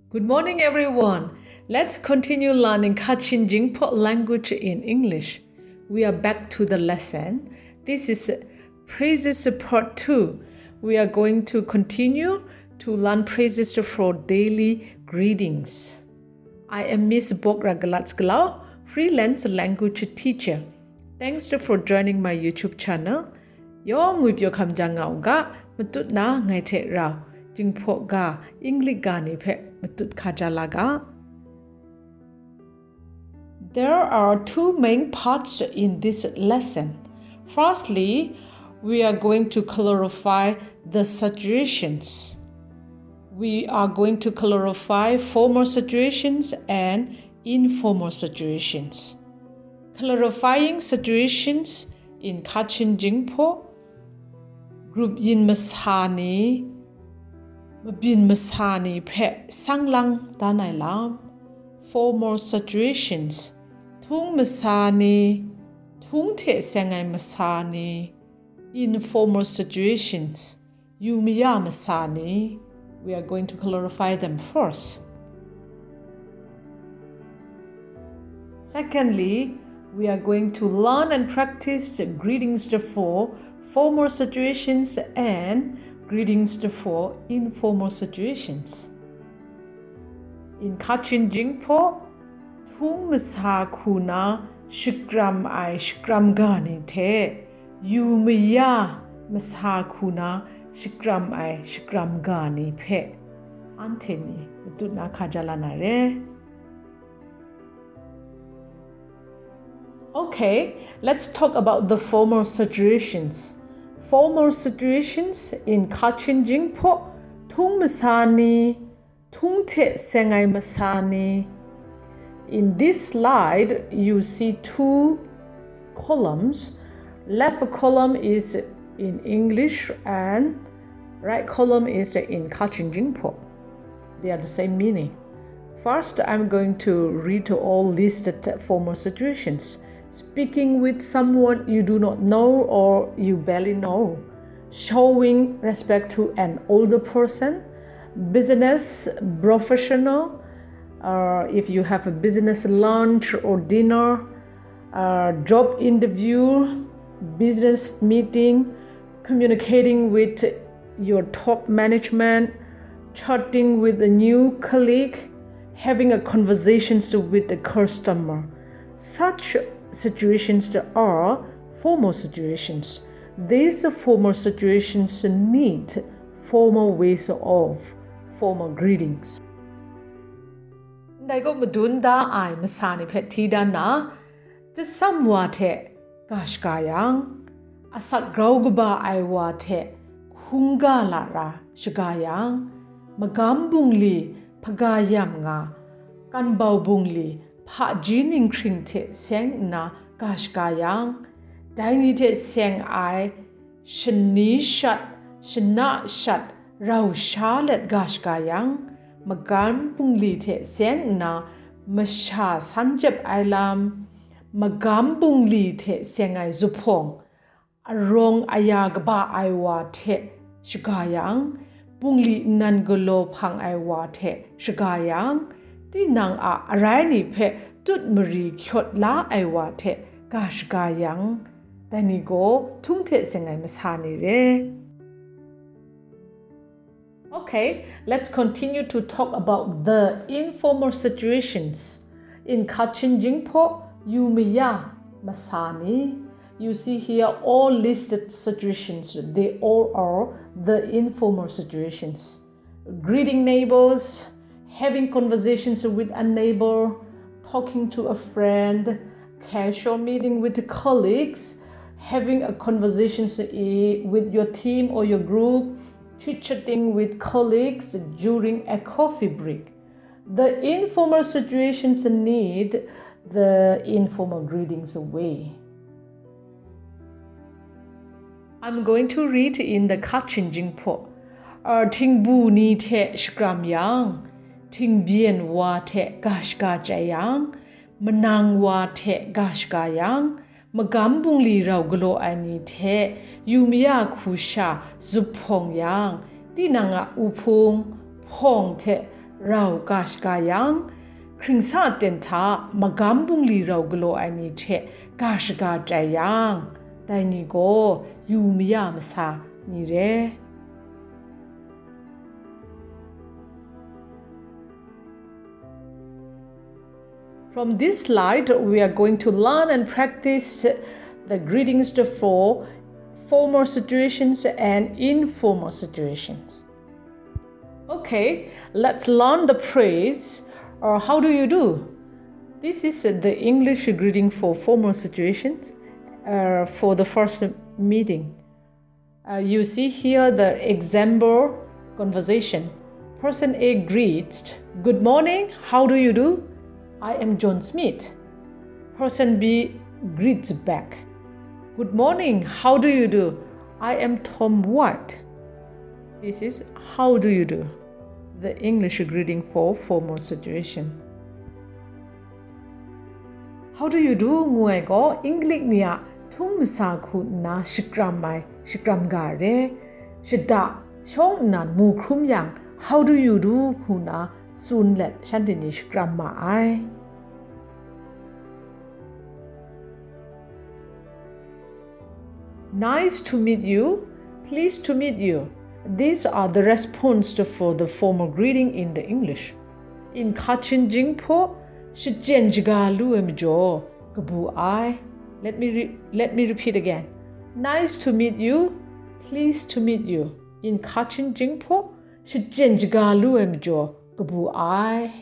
Good morning, everyone. Let's continue learning Kachin Jinghpaw Language in English. We are back to the lesson. This is Praises Part 2. We are going to continue to learn praises for daily greetings. I am Miss Bokragalatsklau, freelance language teacher. Thanks for joining my YouTube channel. Yo ngui pyo kham jangau ga matut na ngai the rao Jinghpaw ga English ga ni phe matut khaja ga. There are two main parts in this lesson. Firstly, we are going to clarify the situations. We are going to clarify formal situations and informal situations. Clarifying situations in Kachin Jinghpaw. Group yin masani, mabin masani phe sanglang danai lam. Formal situations. Tung masani, tung te sengai masani. Informal situations. Yumiya masani. We are going to clarify them first. Secondly, we are going to learn and practice greetings for formal situations and greetings for informal situations. In Kachin Jinghpaw, tung masa kuna shikram ai shikram gani the, yumiya masa kuna shikram ai shikram gani phe. Anteni utuna khajalana re. Okay, let's talk about the formal situations. Formal situations in Kachin Jinghpaw, tung masani, tung te sengai masani. In this slide, you see two columns. Left column is in English and right column is in Kachin Jinghpaw. They are the same meaning. First, I'm going to read all listed formal situations. Speaking with someone you do not know or you barely know. Showing respect to an older person. Business, professional. If you have a business lunch or dinner. Job interview. Business meeting. Communicating with your top management. Chatting with a new colleague. Having a conversation with a customer. Such situations are formal situations. These formal situations need formal ways of formal greetings. Daigo madunda ai masani phet thidana the samwate kashkayang asak grauguba ai wate khunga lara shagayang magambungli phagayam nga kanbau bungli pa jining kring te seng na kashkayang daini te seng ai shani shat shana shat rau shalet gashkayang magam pungli te seng na masha sanjep ailam magam pungli te seng ai zupong arong ayagba aiwa te shkayang pungli nangolo phang aiwa te shkayang nang a arani phe tut mari khyot la aiwa the kashka yang tani go thung the sengai masani re. Okay, let's continue to talk about the informal situations. In Kachin Jinghpaw, yumiya masani. You see here all listed situations. They all are the informal situations. Greeting neighbors, having conversations with a neighbor, talking to a friend, casual meeting with colleagues, having a conversation with your team or your group, chit-chatting with colleagues during a coffee break. The informal situations need the informal greetings away. I'm going to read in the Kachin Jinghpaw. Ting bu ni the shkram yang. Ting bien wa te gashka jayang, manang wa te gashka yang, magambung li rau glo ani te, yumiya kusha zupong yang, dinanga upung, pong te Rao kash kayang Kringsa tenta magambung li rao galo ai ni che kash ka chayang Dai ni go yu miya masa ni re From this slide, we are going to learn and practice the greetings for formal situations and informal situations. Okay, let's learn the phrase, or how do you do? This is the English greeting for formal situations for the first meeting. You see here the example conversation. Person A greets, "Good morning, how do you do? I am John Smith." Person B greets back, "Good morning, how do you do? I am Tom White." This is how do you do, the English greeting for formal situation. How do you do nguai go English nia thung sa khu na shikram mai shikram ga re shida shong nan mu khum yang how do you do khu na sun let shanti shikram ma ai. Nice to meet you, pleased to meet you. These are the responses for the formal greeting in the English. In Kachin Jinghpaw, shijenjiga luemjo gabu ai. Let me repeat again. Nice to meet you, pleased to meet you. In Kachin Jinghpaw, shijenjiga luemjo gabu ai.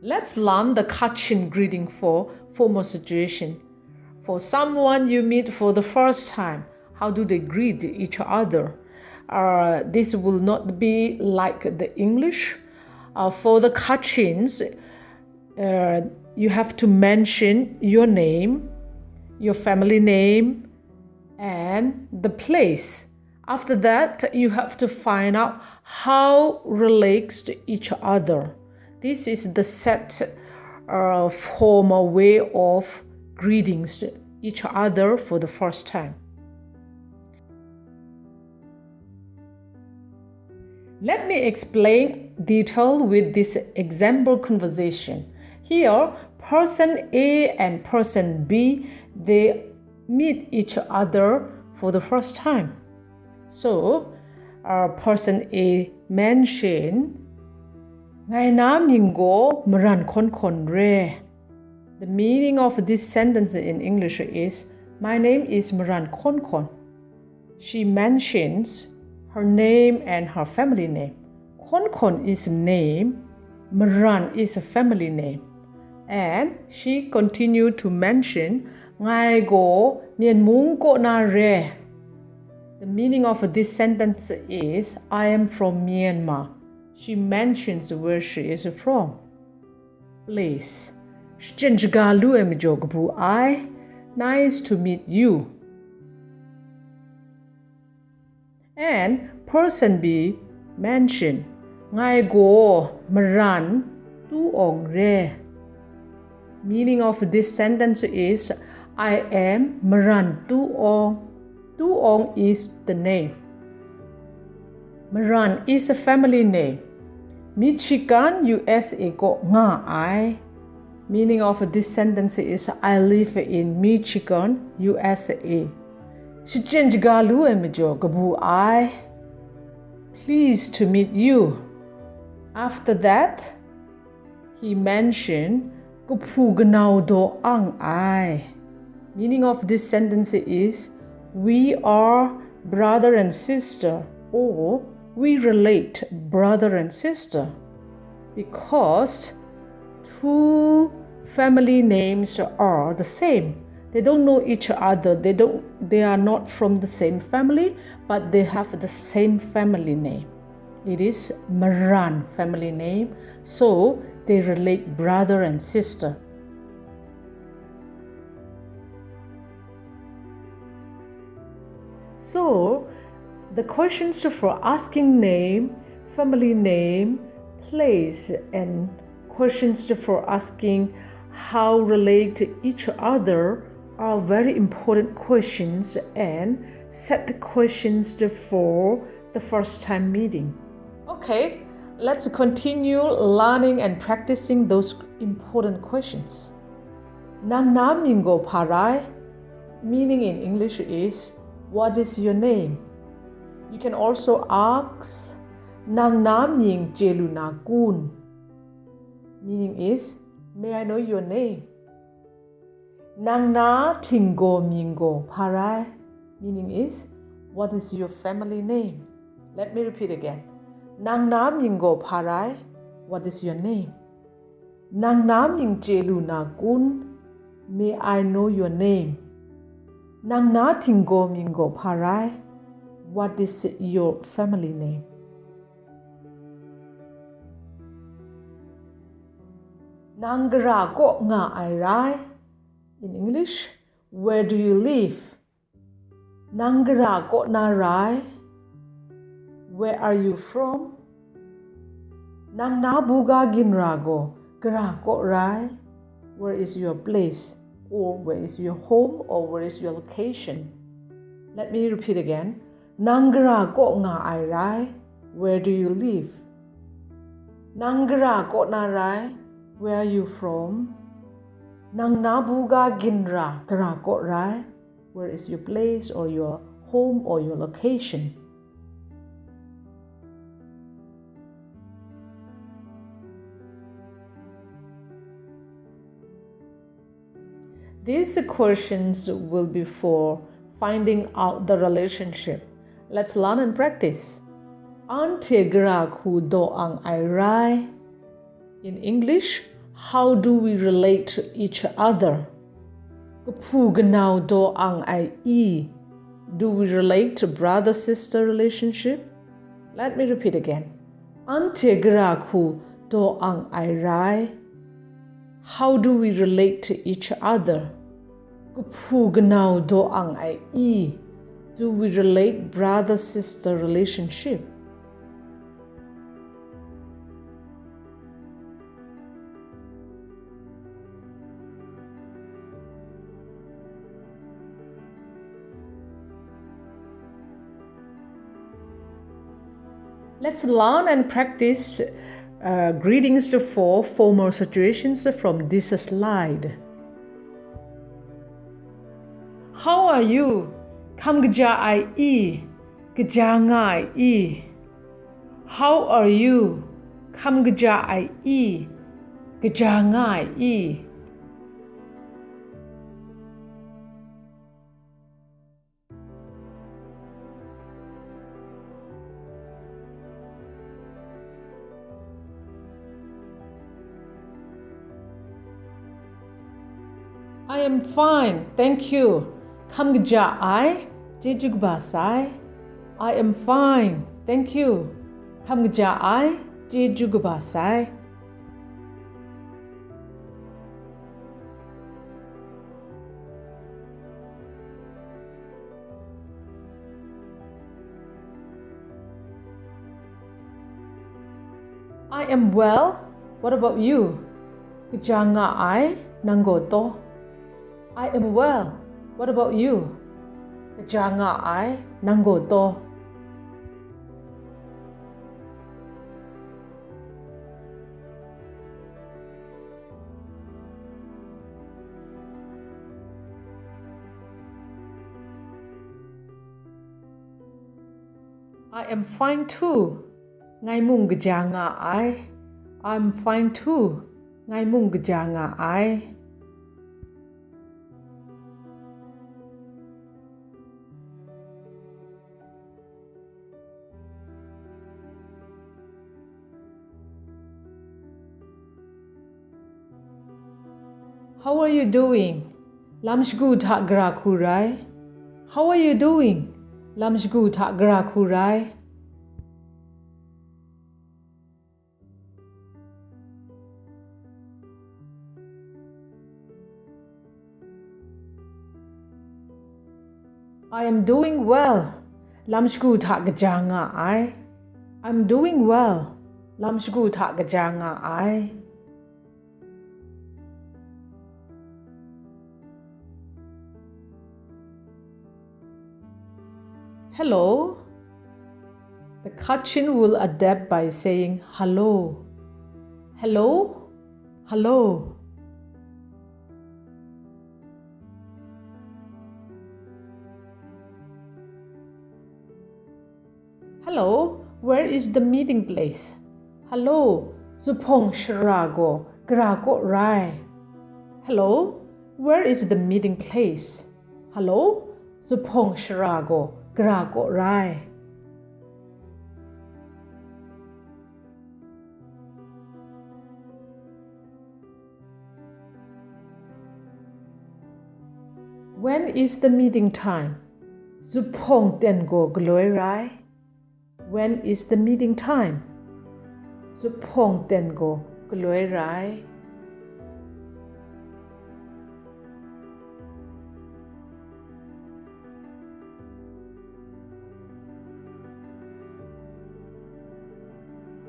Let's learn the Kachin greeting for formal situation. For someone you meet for the first time, how do they greet each other? This will not be like the English. For the Kachins, you have to mention your name, your family name, and the place. After that, you have to find out how relates to each other. This is the set formal way of greetings to each other for the first time. Let me explain detail with this example conversation. Here, person A and person B, they meet each other for the first time. So, person A mentioned, "Ngai na mingo maran kon kon re." The meaning of this sentence in English is, "My name is Maran Kon Kon." She mentions her name and her family name. Kon Kon is a name, Maran is a family name. And she continued to mention, "Ngai go mien mung ko na re." The meaning of this sentence is, "I am from Myanmar." She mentions where she is from. Place. Nice to meet you. And person B mentioned, "Ngai go maran tu ong re." Meaning of this sentence is, "I am Maran tu ong." Tu ong is the name. Maran is a family name. Michigan, USA go nga ai. Meaning of this sentence is, "I live in Michigan, USA." Shijenjigalu emijo gabu ai. Pleased to meet you. After that, he mentioned, "Gupu ganau do ang ai." Meaning of this sentence is, "We are brother and sister," or "We relate brother and sister," because two family names are the same. They don't know each other. They are not from the same family, but they have the same family name. It is Maran family name, so they relate brother and sister. So, the questions for asking name, family name, place, and questions for asking how relate to each other are very important questions, and set the questions for the first time meeting. Okay, let's continue learning and practicing those important questions. Nang namingo parai, meaning in English is, what is your name? You can also ask, Nang naming jelu nakun, meaning is, may I know your name? Nang na tingo mingo parai, meaning is, what is your family name? Let me repeat again. Nang namingo parai, what is your name? Nang naming jelu nakun, may I know your name? Nang na tingo mingo parai, what is your family name? Nangra ko nga ai rai. In English, where do you live? Nangra ko na rai. Where are you from? Nang na buga ginrago gra ko rai. Where is your place? Or where is your home? Or where is your location? Let me repeat again. Nangra ko nga ai rai. Where do you live? Nangra ko na rai. Where are you from? Nang nabuga ginra gra ko rai. Where is your place or your home or your location? These questions will be for finding out the relationship. Let's learn and practice. Ante gra ku do ang ai rai. In English, how do we relate to each other? Kapu ganao do ang ai I. Do we relate to brother-sister relationship? Let me repeat again. Ante gra ku do ang ai rai. How do we relate to each other? Kapu ganao do ang ai I. Do we relate brother-sister relationship? Let's learn and practice greetings for formal situations from this slide. How are you? Kam gja ai I. Gja ngai I. How are you? Kam gja ai I. Gja ngai I. I am fine, thank you. Kam gja ai? Jejug basai. I am fine, thank you. Kam gja ai? Jejug basai. I am well. What about you? Gja nga ai? Nangoto. I am well. What about you? Gja nga ai? Nangoto. I am fine too. Ngai mung gja nga ai? I'm fine too. Ngai mung gja nga ai? How are you doing? Lamshgu ta gra kurai. How are you doing? Lamshgu ta gra kurai. I am doing well. Lamshgu ta gja nga ai. I'm doing well. Lamshgu ta gja nga ai. Hello. The Kachin will adapt by saying hello. Hello. Hello. Hello. Where is the meeting place? Hello. Zupong shrago grago rai. Hello. Where is the meeting place? Hello. Zupong shrago grago rai. When is the meeting time? Zupong tengo gloi rai. When is the meeting time? Zupong tengo gloi rai.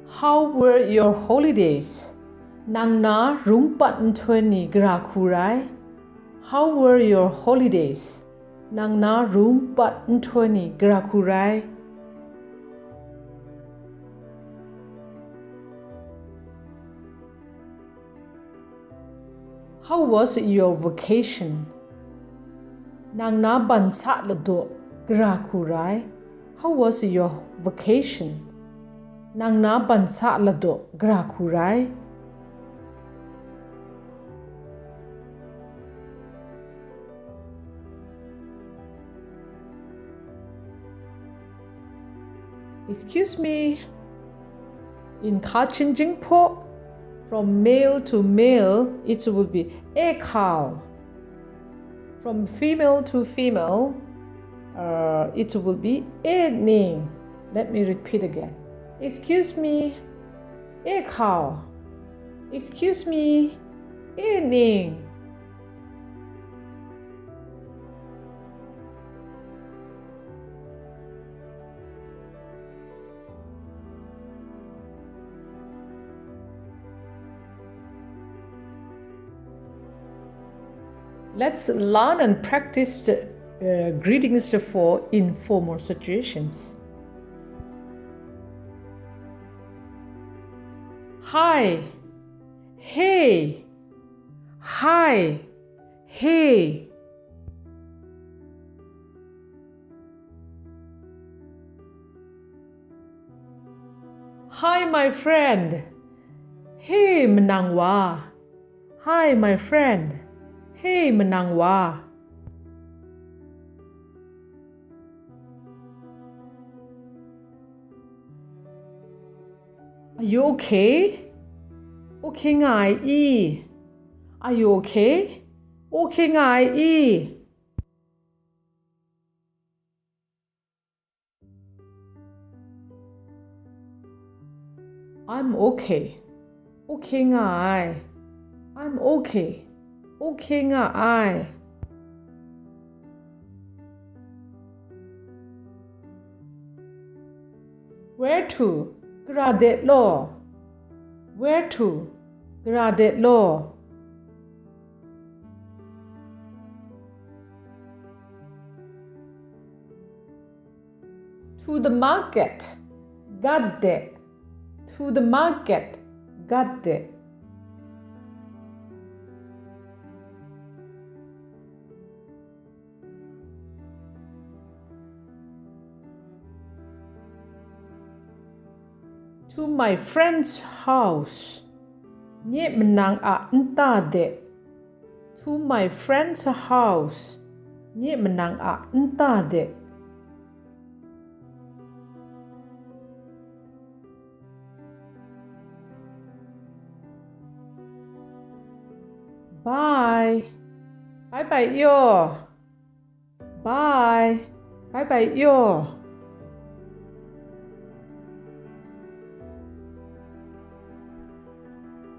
How were your holidays? Nang na rumpat ntweni grakurai. How were your holidays? Nang na rumpat ntweni grakurai. How was your vacation? Nang na bansat lado grakurai. How was your vacation? Nang na bansat lado grakurai. Excuse me. In Kachin Jinghpaw, from male to male, it will be a cow. From female to female, it will be a ning. Let me repeat again. Excuse me, a cow. Excuse me, a ning. Let's learn and practice the greetings for informal situations. Hi, hey, hi, hey. Hi, my friend. Hey, menangwa. Hi, my friend. Hey, menangwa. Are you okay? Okay ngai e. Are you okay? Okay ngai e. I'm okay. Okay ngai. I'm okay. Okay ngai. Where to? Gradet law. Where to? Gradet law. To the market. Gadde. To the market. Gadde. To my friend's house. Nye menang a entade. To my friend's house. Nye menang a entade. Bye. Bye bye yo. Bye. Bye bye yo.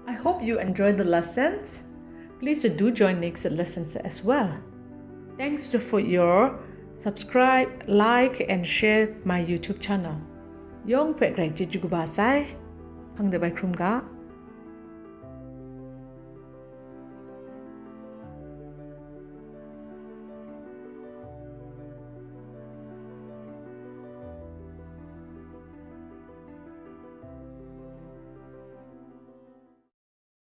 I hope you enjoyed the lessons. Please do join next lessons as well. Thanks for your subscribe, like, and share my YouTube channel. Yong pek rai jijugu basai. Pang de bai krum ga.